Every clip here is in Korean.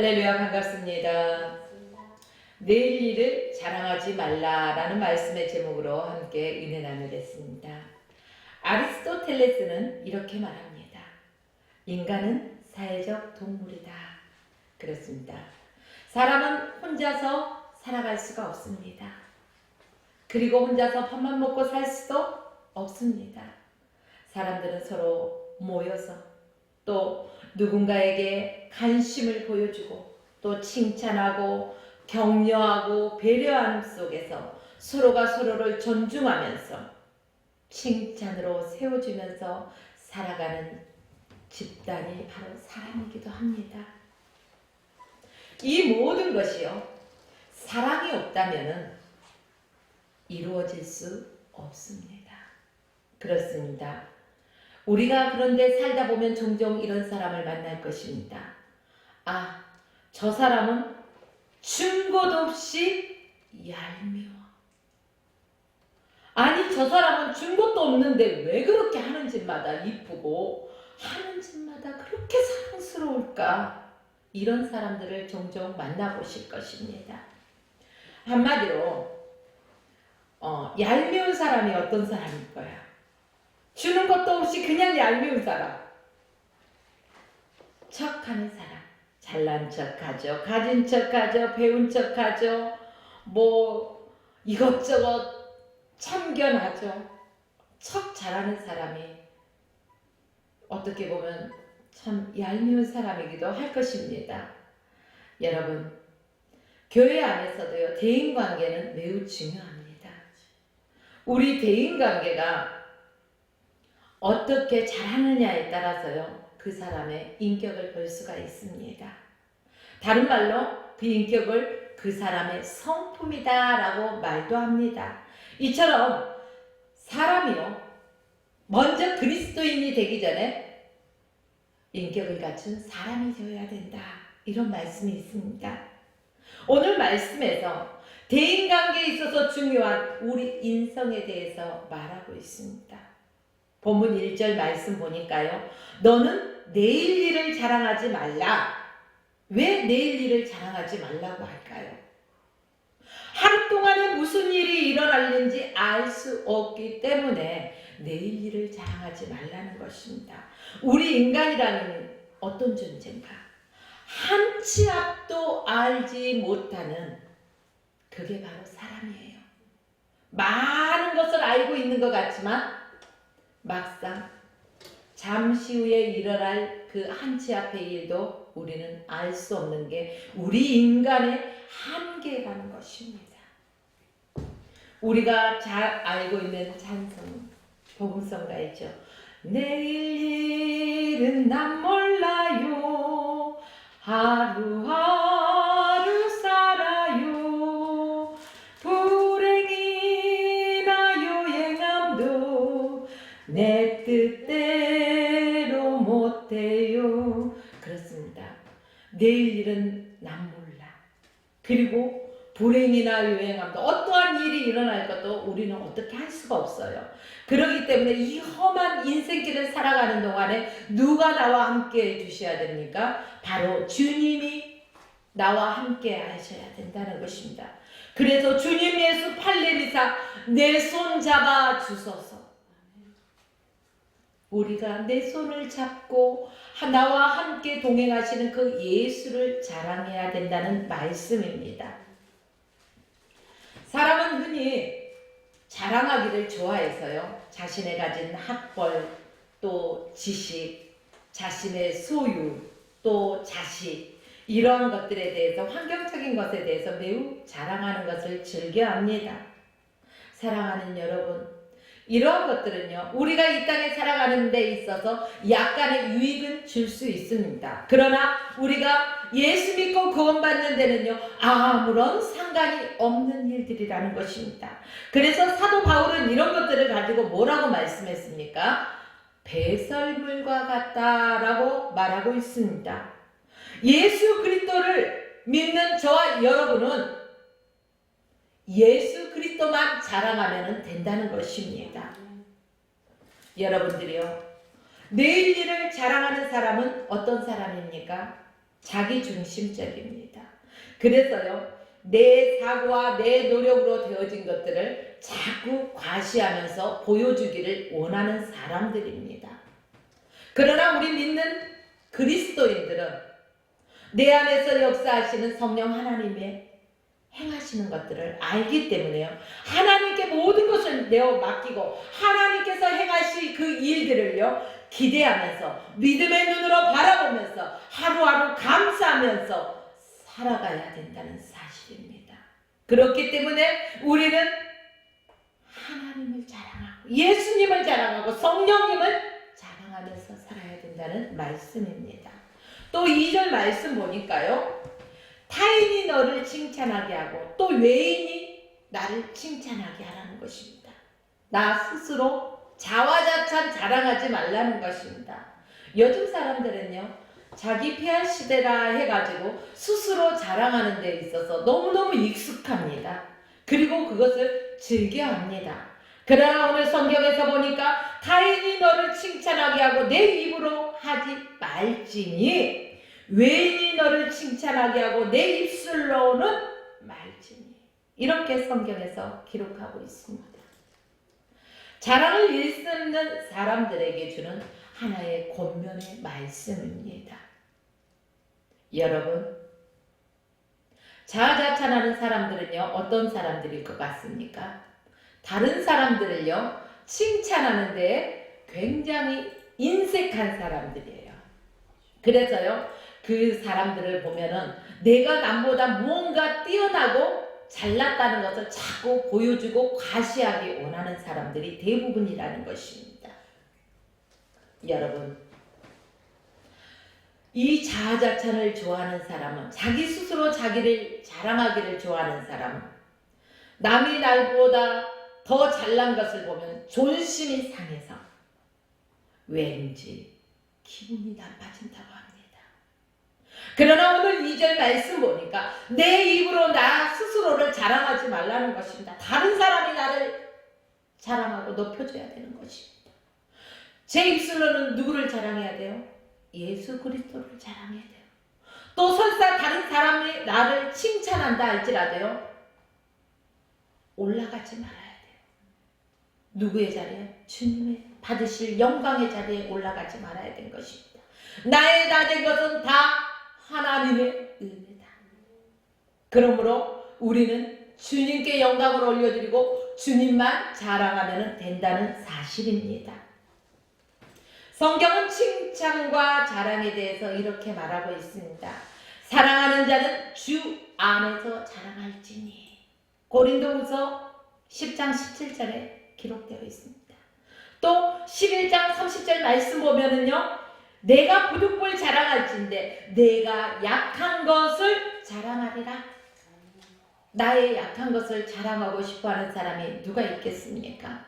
할렐루야, 반갑습니다. 내일 일을 자랑하지 말라라는 말씀의 제목으로 함께 은혜 나누겠습니다. 아리스토텔레스는 이렇게 말합니다. 인간은 사회적 동물이다. 그렇습니다. 사람은 혼자서 살아갈 수가 없습니다. 그리고 혼자서 밥만 먹고 살 수도 없습니다. 사람들은 서로 모여서 또 누군가에게 관심을 보여주고 또 칭찬하고 격려하고 배려하는 속에서 서로가 서로를 존중하면서 칭찬으로 세워주면서 살아가는 집단이 바로 사람이기도 합니다. 이 모든 것이요, 사랑이 없다면 이루어질 수 없습니다. 그렇습니다. 우리가 그런데 살다 보면 종종 이런 사람을 만날 것입니다. 아, 저 사람은 준 것 없이 얄미워. 아니, 저 사람은 준 것도 없는데 왜 그렇게 하는 짓마다 이쁘고 하는 짓마다 그렇게 사랑스러울까? 이런 사람들을 종종 만나보실 것입니다. 한마디로 얄미운 사람이 어떤 사람일 거야? 주는 것도 없이 그냥 얄미운 사람. 척하는 사람. 잘난 척하죠. 가진 척하죠. 배운 척하죠. 뭐 이것저것 참견하죠. 척 잘하는 사람이 어떻게 보면 참 얄미운 사람이기도 할 것입니다. 여러분, 교회 안에서도요, 대인관계는 매우 중요합니다. 우리 대인관계가 어떻게 잘하느냐에 따라서요, 그 사람의 인격을 볼 수가 있습니다. 다른 말로 그 인격을 그 사람의 성품이다 라고 말도 합니다. 이처럼 사람이요, 먼저 그리스도인이 되기 전에 인격을 갖춘 사람이 되어야 된다, 이런 말씀이 있습니다. 오늘 말씀에서 대인관계에 있어서 중요한 우리 인성에 대해서 말하고 있습니다. 본문 1절 말씀 보니까요, 너는 내일 일을 자랑하지 말라. 왜 내일 일을 자랑하지 말라고 할까요? 하루 동안에 무슨 일이 일어날는지 알 수 없기 때문에 내일 일을 자랑하지 말라는 것입니다. 우리 인간이라는 어떤 존재인가? 한 치 앞도 알지 못하는, 그게 바로 사람이에요. 많은 것을 알고 있는 것 같지만 막상 잠시 후에 일어날 그 한 치 앞의 일도 우리는 알 수 없는 게 우리 인간의 한계라는 것입니다. 우리가 잘 알고 있는 찬송, 복음성가 있죠. 내일 일은 난 몰라요. 하루하루 살아요. 불행이나 요행함도 내 뜻대로 못해요. 그렇습니다. 내일 일은 난 몰라. 그리고 불행이나 요행함도 어떠한 일이 일어날 것도 우리는 어떻게 할 수가 없어요. 그렇기 때문에 이 험한 인생길을 살아가는 동안에 누가 나와 함께 해주셔야 됩니까? 바로 주님이 나와 함께 하셔야 된다는 것입니다. 그래서 주님 예수 팔레미사 내 손 잡아 주소서. 우리가 내 손을 잡고 나와 함께 동행하시는 그 예수를 자랑해야 된다는 말씀입니다. 사람은 흔히 자랑하기를 좋아해서요, 자신의 가진 학벌, 또 지식, 자신의 소유, 또 자식, 이러한 것들에 대해서, 환경적인 것에 대해서 매우 자랑하는 것을 즐겨합니다. 사랑하는 여러분, 이러한 것들은요, 우리가 이 땅에 살아가는 데 있어서 약간의 유익은 줄 수 있습니다. 그러나 우리가 예수 믿고 구원받는 데는요, 아무런 상관이 없는 일들이라는 것입니다. 그래서 사도 바울은 이런 것들을 가지고 뭐라고 말씀했습니까? 배설물과 같다라고 말하고 있습니다. 예수 그리스도를 믿는 저와 여러분은 예수 그리스도만 자랑하면 된다는 것입니다. 여러분들이요, 내일 일을 자랑하는 사람은 어떤 사람입니까? 자기중심적입니다. 그래서요, 내 사고와 내 노력으로 되어진 것들을 자꾸 과시하면서 보여주기를 원하는 사람들입니다. 그러나 우리 믿는 그리스도인들은 내 안에서 역사하시는 성령 하나님의 행하시는 것들을 알기 때문에요, 하나님께 모든 것을 내어 맡기고 하나님께서 행하실 그 일들을요 기대하면서 믿음의 눈으로 바라보면서 하루하루 감사하면서 살아가야 된다는 사실입니다. 그렇기 때문에 우리는 하나님을 자랑하고 예수님을 자랑하고 성령님을 자랑하면서 살아야 된다는 말씀입니다. 또 2절 말씀 보니까요, 타인이 너를 칭찬하게 하고 또 외인이 나를 칭찬하게 하라는 것입니다. 나 스스로 자화자찬 자랑하지 말라는 것입니다. 요즘 사람들은요, 자기 PR 시대라 해가지고 스스로 자랑하는 데 있어서 너무너무 익숙합니다. 그리고 그것을 즐겨합니다. 그러나 오늘 성경에서 보니까 타인이 너를 칭찬하게 하고 내 입으로 하지 말지니 외인이 너를 칭찬하게 하고 내 입술로는 말지니, 이렇게 성경에서 기록하고 있습니다. 자랑을 일삼는 사람들에게 주는 하나의 권면의 말씀입니다. 여러분, 자아자찬하는 사람들은요 어떤 사람들일 것 같습니까? 다른 사람들을요 칭찬하는데 굉장히 인색한 사람들이에요. 그래서요 그 사람들을 보면은 내가 남보다 무언가 뛰어나고 잘났다는 것을 자꾸 보여주고 과시하기 원하는 사람들이 대부분이라는 것입니다. 여러분, 이 자아자찬을 좋아하는 사람은, 자기 스스로 자기를 자랑하기를 좋아하는 사람은 남이 날보다 더 잘난 것을 보면 존심이 상해서 왠지 기분이 나빠진다고 합니다. 그러나 오늘 2절 말씀 보니까 내 입으로 나 스스로를 자랑하지 말라는 것입니다. 다른 사람이 나를 자랑하고 높여줘야 되는 것입니다. 제 입술로는 누구를 자랑해야 돼요? 예수 그리스도를 자랑해야 돼요. 또 설사 다른 사람이 나를 칭찬한다 할지라도요 올라가지 말아야 돼요. 누구의 자리에? 주님의 받으실 영광의 자리에 올라가지 말아야 되는 것입니다. 나의 다 된 것은 다 하나님의 은혜다. 그러므로 우리는 주님께 영광을 올려드리고 주님만 자랑하면 된다는 사실입니다. 성경은 칭찬과 자랑에 대해서 이렇게 말하고 있습니다. 사랑하는 자는 주 안에서 자랑할지니. 고린도후서 10장 17절에 기록되어 있습니다. 또 11장 30절 말씀 보면은요, 내가 부득불 자랑할진대 내가 약한 것을 자랑하리라. 나의 약한 것을 자랑하고 싶어하는 사람이 누가 있겠습니까?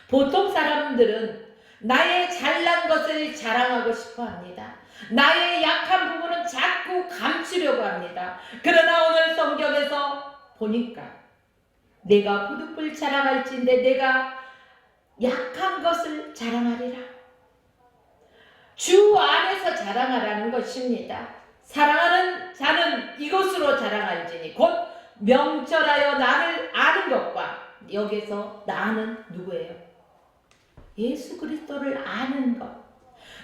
보통 사람들은 나의 잘난 것을 자랑하고 싶어합니다. 나의 약한 부분은 자꾸 감추려고 합니다. 그러나 오늘 성경에서 보니까 내가 부득불 자랑할진대 내가 약한 것을 자랑하리라. 주 안에서 자랑하라는 것입니다. 사랑하는 자는 이것으로 자랑할지니 곧 명철하여 나를 아는 것과, 여기서 나는 누구예요? 예수 그리스도를 아는 것.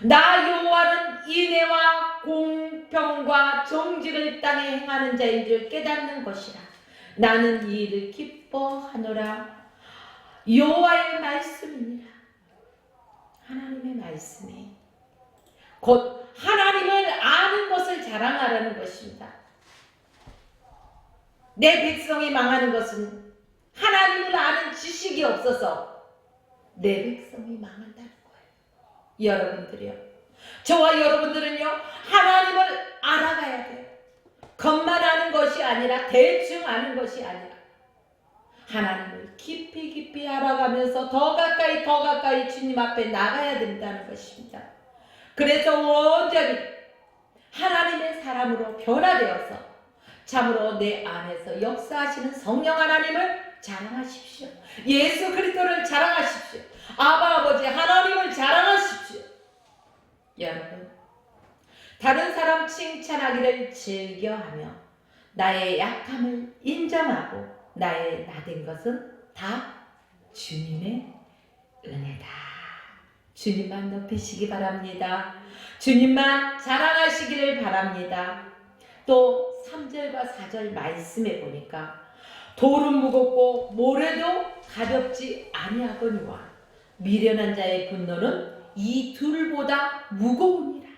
나 여호와는 인애와 공평과 정직을 땅에 행하는 자인 줄 깨닫는 것이라. 나는 이 일을 기뻐하노라. 여호와의 말씀이니라. 하나님의 말씀이 곧 하나님을 아는 것을 자랑하라는 것입니다. 내 백성이 망하는 것은 하나님을 아는 지식이 없어서 내 백성이 망한다는 거예요. 여러분들이요, 저와 여러분들은요 하나님을 알아가야 돼요. 겉만 아는 것이 아니라, 대충 아는 것이 아니라 하나님을 깊이 깊이 알아가면서 더 가까이 주님 앞에 나가야 된다는 것입니다. 그래서 온전히 하나님의 사람으로 변화되어서 참으로 내 안에서 역사하시는 성령 하나님을 자랑하십시오. 예수 그리스도를 자랑하십시오. 아바 아버지 하나님을 자랑하십시오. 여러분, 다른 사람 칭찬하기를 즐겨하며 나의 약함을 인정하고 나의 나된 것은 다 주님의 은혜다. 주님만 높이시기 바랍니다. 주님만 자랑하시기를 바랍니다. 또 3절과 4절 말씀에 보니까 돌은 무겁고 모래도 가볍지 아니하거니와 미련한 자의 분노는 이 둘보다 무거우니라.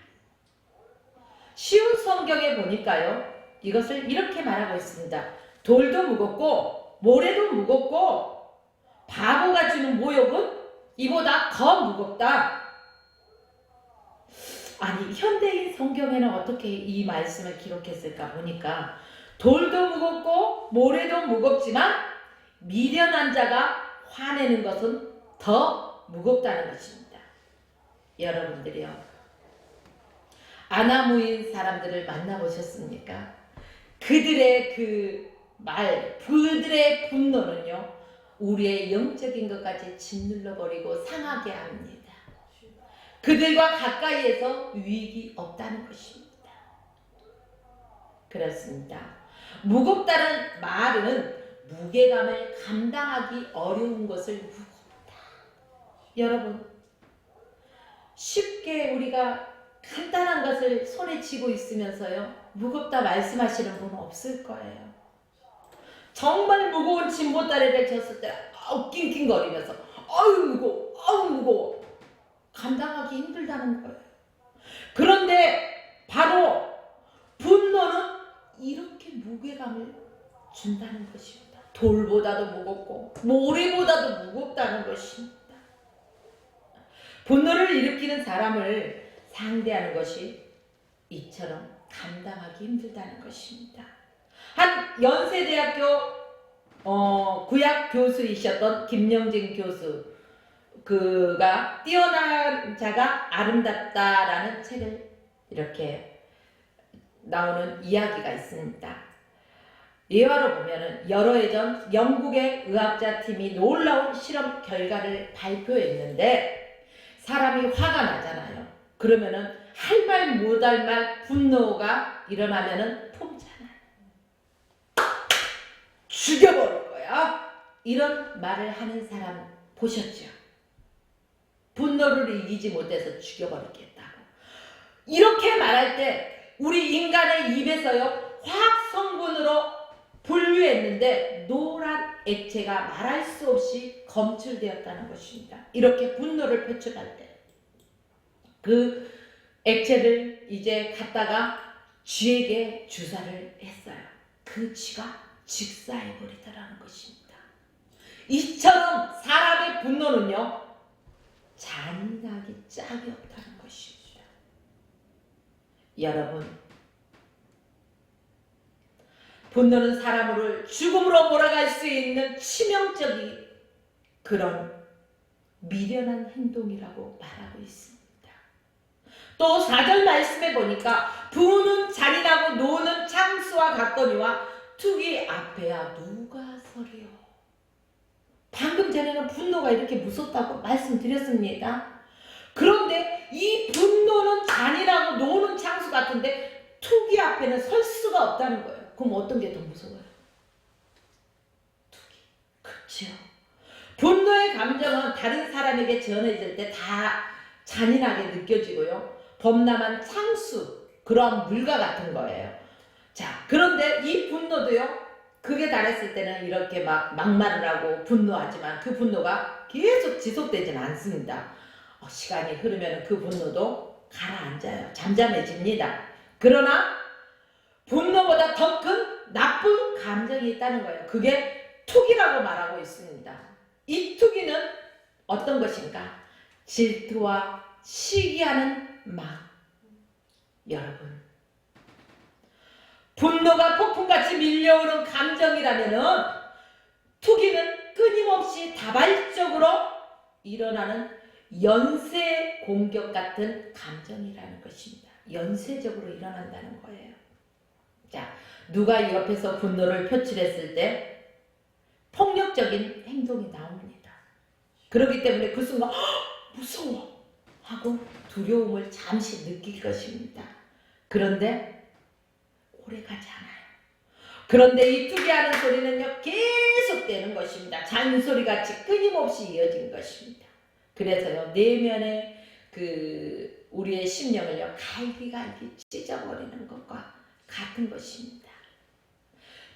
쉬운 성경에 보니까요, 이것을 이렇게 말하고 있습니다. 돌도 무겁고 모래도 무겁고 바보가 주는 모욕은 이보다 더 무겁다. 아니, 현대인 성경에는 어떻게 이 말씀을 기록했을까 보니까 돌도 무겁고 모래도 무겁지만 미련한 자가 화내는 것은 더 무겁다는 것입니다. 여러분들이요, 아나무인 사람들을 만나보셨습니까? 그들의 그들의 분노는요, 우리의 영적인 것까지 짓눌러버리고 상하게 합니다. 그들과 가까이에서 유익이 없다는 것입니다. 그렇습니다. 무겁다는 말은 무게감을 감당하기 어려운 것을 무겁다. 여러분, 쉽게 우리가 간단한 것을 손에 쥐고 있으면서요, 무겁다 말씀하시는 분은 없을 거예요. 정말 무거운 진보다리를 졌을 때 낑낑거리면서 아유 무거워, 아유 무거워, 감당하기 힘들다는 거예요. 그런데 바로 분노는 이렇게 무게감을 준다는 것입니다. 돌보다도 무겁고 모래보다도 무겁다는 것입니다. 분노를 일으키는 사람을 상대하는 것이 이처럼 감당하기 힘들다는 것입니다. 한 연세대학교 구약 교수이셨던 김영진 교수, 그가 뛰어난 자가 아름답다라는 책을 이렇게 나오는 이야기가 있습니다. 예화로 보면은 여러 해 전 영국의 의학자 팀이 놀라운 실험 결과를 발표했는데 사람이 화가 나잖아요. 그러면은 할 말 못할 말 분노가 일어나면은 폼잖아요. 죽여버릴 거야. 이런 말을 하는 사람 보셨죠? 분노를 이기지 못해서 죽여버리겠다고. 이렇게 말할 때 우리 인간의 입에서요, 화학 성분으로 분류했는데 노란 액체가 말할 수 없이 검출되었다는 것입니다. 이렇게 분노를 표출할 때 그 액체를 이제 갖다가 쥐에게 주사를 했어요. 그 쥐가 직사해버리더라는 것입니다. 이처럼 사람의 분노는요, 잔인하기 짝이 없다는 것입니다. 여러분, 분노는 사람을 죽음으로 몰아갈 수 있는 치명적인 그런 미련한 행동이라고 말하고 있습니다. 또 4절 말씀에 보니까 부는 잔인하고 노는 창수와 같거니와 투기 앞에야 누가 서리요. 방금 전에는 분노가 이렇게 무섭다고 말씀드렸습니다. 그런데 이 분노는 잔인하고 노는 창수 같은데 투기 앞에는 설 수가 없다는 거예요. 그럼 어떤 게 더 무서워요? 투기. 그렇죠. 분노의 감정은 다른 사람에게 전해질 때 다 잔인하게 느껴지고요. 범람한 창수, 그런 물과 같은 거예요. 자, 그런데 이 분노도요, 극에 달했을 때는 이렇게 막말을 하고 분노하지만 그 분노가 계속 지속되지는 않습니다. 시간이 흐르면 그 분노도 가라앉아요. 잠잠해집니다. 그러나 분노보다 더 큰 나쁜 감정이 있다는 거예요. 그게 투기라고 말하고 있습니다. 이 투기는 어떤 것인가? 질투와 시기하는 마음. 여러분, 분노가 폭풍같이 밀려오는 감정이라면은 투기는 끊임없이 다발적으로 일어나는 연쇄 공격 같은 감정이라는 것입니다. 연쇄적으로 일어난다는 거예요. 자, 누가 옆에서 분노를 표출했을 때 폭력적인 행동이 나옵니다. 그렇기 때문에 그 순간 무서워 하고 두려움을 잠시 느낄 것입니다. 그런데 오래 가지 않아요. 그런데 이 투기하는 소리는요, 계속되는 것입니다. 잔소리같이 끊임없이 이어진 것입니다. 그래서요, 내면의 우리의 심령을요, 갈기갈기 찢어버리는 것과 같은 것입니다.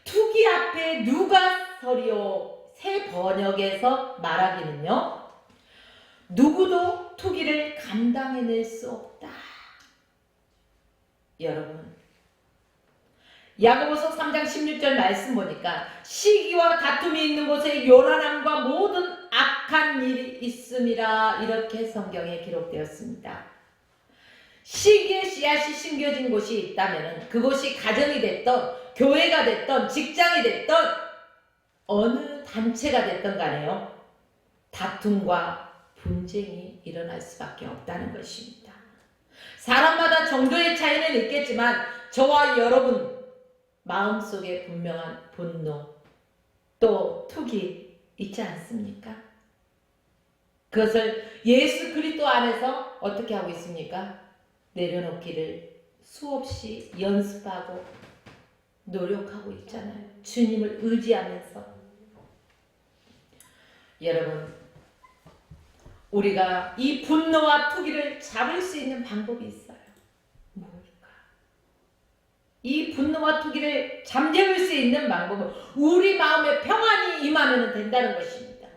투기 앞에 누가 서리요? 새 번역에서 말하기는요, 누구도 투기를 감당해낼 수 없다. 여러분, 야고보서 3장 16절 말씀 보니까 시기와 다툼이 있는 곳에 요란함과 모든 악한 일이 있음이라, 이렇게 성경에 기록되었습니다. 시기의 씨앗이 심겨진 곳이 있다면 그곳이 가정이 됐던, 교회가 됐던, 직장이 됐던, 어느 단체가 됐던 간에요, 다툼과 분쟁이 일어날 수밖에 없다는 것입니다. 사람마다 정도의 차이는 있겠지만 저와 여러분 마음속에 분명한 분노, 또 투기 있지 않습니까? 그것을 예수 그리스도 안에서 어떻게 하고 있습니까? 내려놓기를 수없이 연습하고 노력하고 있잖아요. 주님을 의지하면서. 여러분, 우리가 이 분노와 투기를 잡을 수 있는 방법이 있어요. 뭘까? 이 분노와 투기를 잠재울 수 있는 방법은 우리 마음에 평안이 임하면 된다는 것입니다.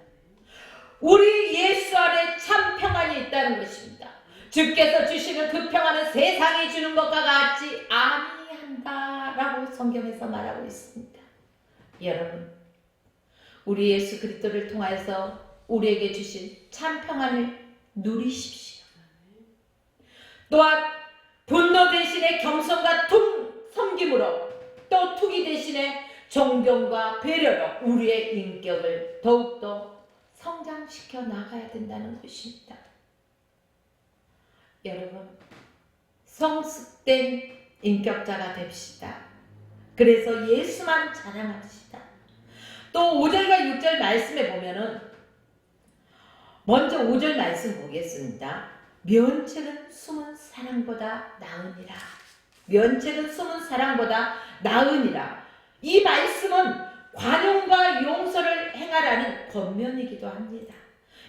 우리 예수 안에 참 평안이 있다는 것입니다. 주께서 주시는 그 평안은 세상이 주는 것과 같지 아니한다라고 성경에서 말하고 있습니다. 여러분, 우리 예수 그리스도를 통하여서 우리에게 주신 참 평안을 누리십시오. 또한 분노 대신에 겸손과 섬김으로, 또 투기 대신에 존경과 배려로 우리의 인격을 더욱더 성장시켜 나가야 된다는 것입니다. 여러분, 성숙된 인격자가 됩시다. 그래서 예수만 자랑합시다. 또 5절과 6절 말씀에 보면은, 먼저 5절 말씀 보겠습니다. 면책은 숨은 사랑보다 나으니라. 면책은 숨은 사랑보다 나으니라. 이 말씀은 관용과 용서를 행하라는 권면이기도 합니다.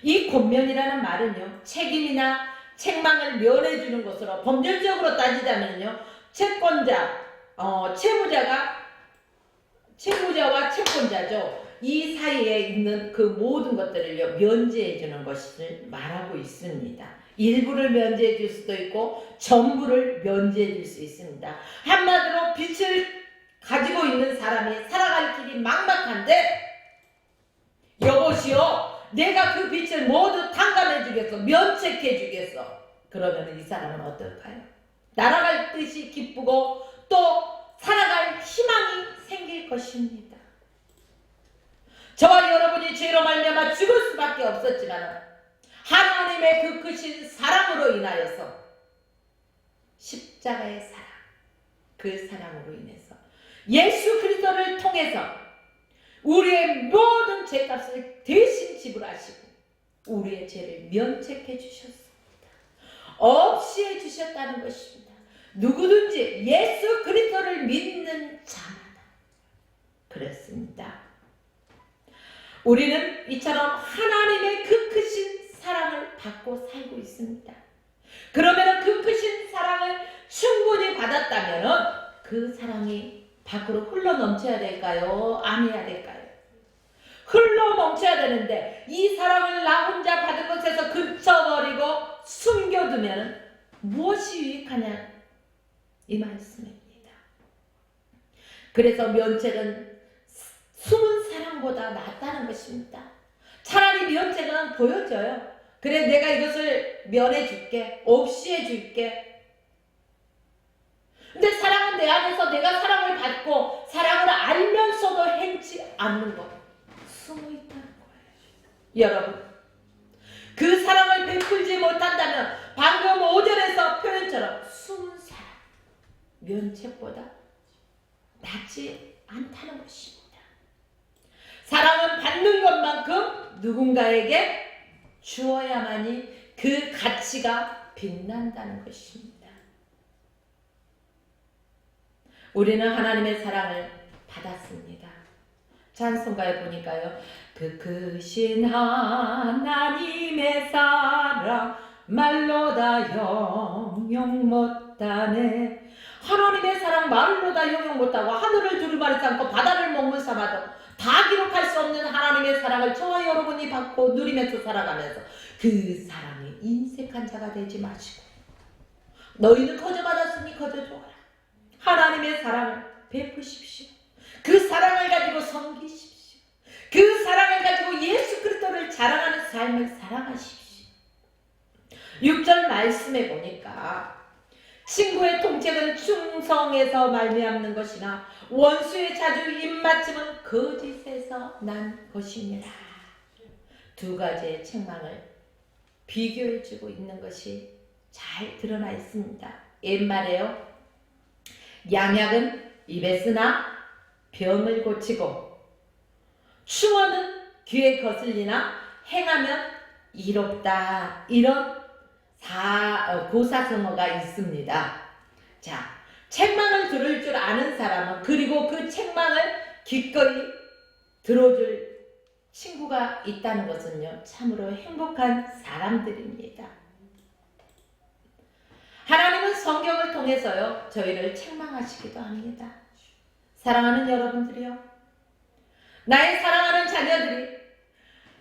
이 권면이라는 말은요, 책임이나 책망을 면해주는 것으로, 법률적으로 따지자면요, 채무자와 채권자죠. 이 사이에 있는 그 모든 것들을 면제해 주는 것을 말하고 있습니다. 일부를 면제해 줄 수도 있고 전부를 면제해 줄 수 있습니다. 한마디로 빚을 가지고 있는 사람이 살아갈 길이 막막한데, 여보시오, 내가 그 빚을 모두 탕감해 주겠어, 면책해 주겠어. 그러면 이 사람은 어떨까요? 날아갈 듯이 기쁘고 또 살아갈 희망이 생길 것입니다. 저와 여러분이 죄로 말미암아 죽을 수밖에 없었지만 하나님의 그 크신 사랑으로 인하여서, 십자가의 사랑, 그 사랑으로 인해서 예수 그리스도를 통해서 우리의 모든 죄값을 대신 지불하시고 우리의 죄를 면책해 주셨습니다. 없이 해 주셨다는 것입니다. 누구든지 예수 그리스도를 믿는 자마다 그렇습니다. 우리는 이처럼 하나님의 그 크신 사랑을 받고 살고 있습니다. 그러면 그 크신 사랑을 충분히 받았다면 그 사랑이 밖으로 흘러 넘쳐야 될까요? 아니어야 될까요? 흘러 넘쳐야 되는데 이 사랑을 나 혼자 받은 것에서 그쳐버리고 숨겨두면 무엇이 유익하냐? 이 말씀입니다. 그래서 면책은 숨은 사랑보다 낫다는 것입니다. 차라리 면책은 보여줘요. 그래, 내가 이것을 면해줄게, 없이 해줄게. 근데 사랑은 내 안에서 내가 사랑을 받고 사랑을 알면서도 행치 않는 것, 숨어 있다는 거예요. 여러분, 그 사랑을 베풀지 못한다면 방금 5절에서 표현처럼 숨은 사랑, 면책보다 낫지 않다는 것입니다. 사랑은 받는 것만큼 누군가에게 주어야만이 그 가치가 빛난다는 것입니다. 우리는 하나님의 사랑을 받았습니다. 찬송가에 보니까요. 그 크신 하나님의 사랑 말로 다 형용 못하네. 하나님의 사랑 말로 다 형용 못하고 하늘을 두루마리 삼고 바다를 먹물 삼아도 다 기록할 수 없는 하나님의 사랑을 저와 여러분이 받고 누리면서 살아가면서 그 사랑에 인색한 자가 되지 마시고 너희는 거저 받았으니 거저 줘라. 하나님의 사랑을 베푸십시오. 그 사랑을 가지고 섬기십시오. 그 사랑을 가지고 예수 그리스도를 자랑하는 삶을 살아가십시오. 6절 말씀에 보니까 친구의 통책은 충성에서 말미암는 것이나 원수의 자주 입맞춤은 거짓에서 난 것이니라. 두 가지의 책망을 비교해주고 있는 것이 잘 드러나 있습니다. 옛말에요. 양약은 입에 쓰나 병을 고치고 충언은 귀에 거슬리나 행하면 이롭다. 이런 고사성어가 있습니다. 자, 책망을 들을 줄 아는 사람은 그리고 그 책망을 기꺼이 들어줄 친구가 있다는 것은요, 참으로 행복한 사람들입니다. 하나님은 성경을 통해서요, 저희를 책망하시기도 합니다. 사랑하는 여러분들이요, 나의 사랑하는 자녀들이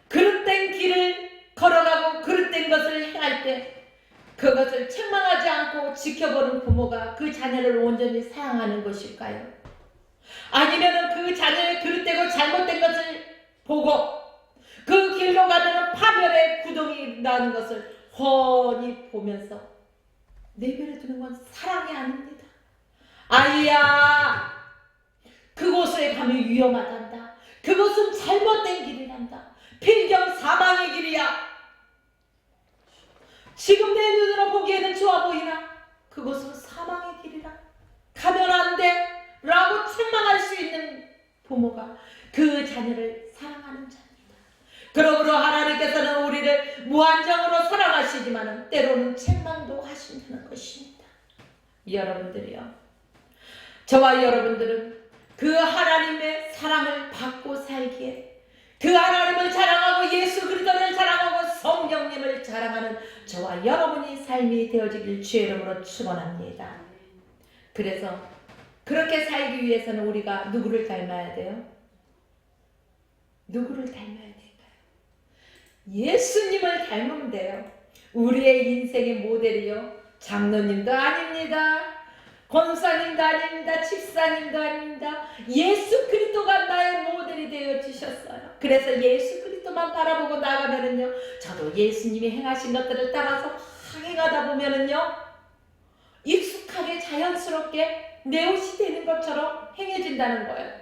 그릇된 길을 걸어가고 그릇된 것을 행할 때 그것을 책망하지 않고 지켜보는 부모가 그 자녀를 온전히 사랑하는 것일까요? 아니면 그 자녀의 그릇되고 잘못된 것을 보고 그 길로 가면 파멸의 구덩이 라는 것을 훤히 보면서 내버려 두는 건 사랑이 아닙니다. 아이야, 그곳에 가면 위험하단다. 그것은 잘못된 길이란다. 필경 사망의 길이야. 지금 내 눈으로 보기에는 좋아 보이나 그것은 사망의 길이라. 가면 안 돼 라고 책망할 수 있는 부모가 그 자녀를 사랑하는 자입니다. 그러므로 하나님께서는 우리를 무한정으로 사랑하시지만 때로는 책망도 하신다는 것입니다. 여러분들이요, 저와 여러분들은 그 하나님의 사랑을 받고 살기에 그 하나님을 자랑하고 예수 그리스도를 자랑하고 성령님을 자랑하는 저와 여러분이 삶이 되어지길 주의 이름으로 축원합니다. 그래서 그렇게 살기 위해서는 우리가 누구를 닮아야 돼요? 누구를 닮아야 될까요? 예수님을 닮으면 돼요. 우리의 인생의 모델이요, 장로님도 아닙니다. 권사님도 아닙니다. 집사님도 아닙니다. 예수 그리스도가 나의 모델이 되어 주셨어요. 그래서 예수 그리스도만 바라보고 나가면은요, 저도 예수님이 행하신 것들을 따라서 행하다 보면은요, 익숙하게 자연스럽게 내 옷이 되는 것처럼 행해진다는 거예요.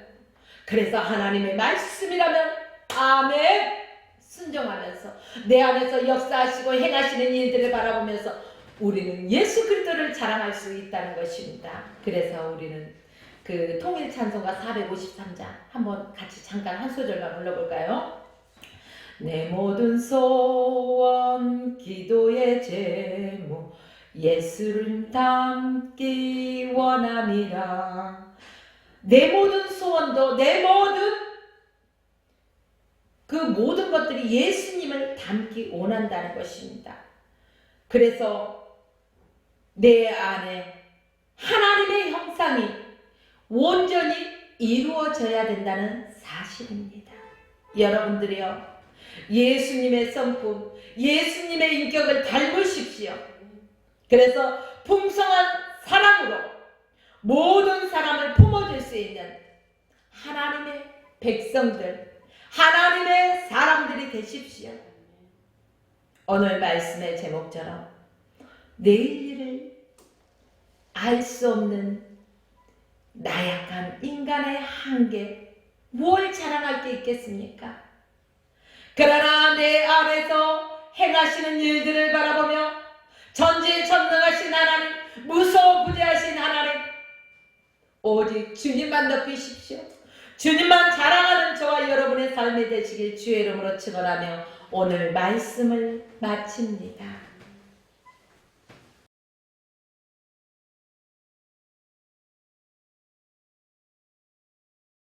그래서 하나님의 말씀이라면 아멘 순종하면서 내 안에서 역사하시고 행하시는 일들을 바라보면서 우리는 예수 그리스도를 자랑할 수 있다는 것입니다. 그래서 우리는 그 통일 찬송가 453장 한번 같이 잠깐 한 소절만 불러볼까요? 내 모든 소원 기도의 제목 예수를 닮기 원함이라. 내 모든 소원도 내 모든 것들이 예수님을 닮기 원한다는 것입니다. 그래서 내 안에 하나님의 형상이 온전히 이루어져야 된다는 사실입니다. 여러분들이요, 예수님의 성품, 예수님의 인격을 닮으십시오. 그래서 풍성한 사랑으로 모든 사람을 품어줄 수 있는 하나님의 백성들, 하나님의 사람들이 되십시오. 오늘 말씀의 제목처럼 내일 일을 알 수 없는 나약한 인간의 한계, 뭘 자랑할 게 있겠습니까? 그러나 내 안에서 행하시는 일들을 바라보며 전지전능하신 하나님, 무소부재하신 하나님, 오직 주님만 높이십시오. 주님만 자랑하는 저와 여러분의 삶이 되시길 주의 이름으로 축원하며 오늘 말씀을 마칩니다.